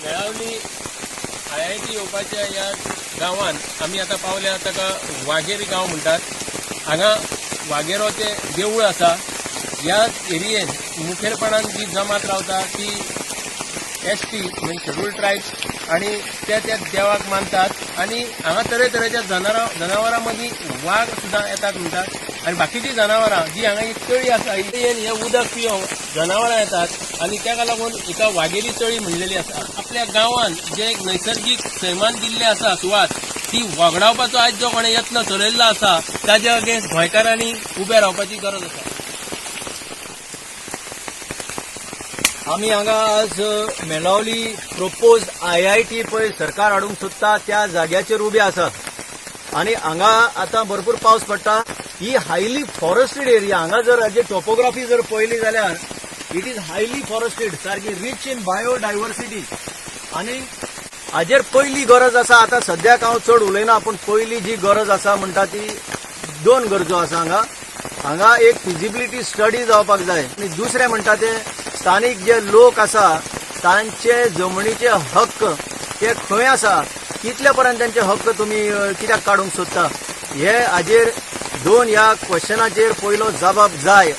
Melauli IIT येवपाच्या ह्या गांवांत आमी आतां पावल्या ताका वाघेरी गांव म्हणटात. हांगा वाघेरोचें देवूळ आसा. ह्या एरियेन मुखेलपणान जी जमात रावता ती ST म्हणजे शेड्यूल ट्रायब्स आणि त्या देवाक मानतात. आणि हांगा तरेतरेच्या जनावरां मदीं वाघ सुद्दां येतात म्हणटात. आणि बाकीची जनावरां जी हांगा एक तळी आसा हे उदक पिवंक जनावरां येतात आणि ताका लागून एका वाघेरी तळी म्हणलेली आसा. आपल्या गांवांत जे एक नैसर्गीक सैमान दिल्ले आसा सुवात ती वगडावपाचो आज जो कोणें यत्न चलयल्लो आसा ताच्या अगेन्स्ट गोंयकारांनी उबे रावपाची गरज आसा. आमी हांगा आज मेळावली प्रोपोज IIT पळय सरकार हाडूंक सोदता त्या जाग्याचेर उबे आसात. आनी हांगा आतां भरपूर पावस पडटा. ही हायली फॉरेस्टेड एरिया. हांगा जर हाजी टॉपोग्राफी जर पळयली जाल्यार इट इज हायली फॉरेस्टेड, सारकी रिच इन बायोडायवर्सिटी. आनी हाजेर पयली गरज आसा, आतां सद्याक हांव चड उलयना, पूण पयली जी गरज आसा म्हणटा ती दोन गरजो आसा. हांगा एक फिजिबिलिटी स्टडी जावपाक जाय. आनी दुसरें म्हणटा ते स्थानिक जे लोक आसा तांचे जमनीचे हक्क ते खंय आसा, कितल्या पर्यंत त्यांचे हक्क तुम्ही कित्याक काडूंक सोदता, हे हाजेर दोन ह्या क्वेश्चनाचेर पयलो जबाब जाय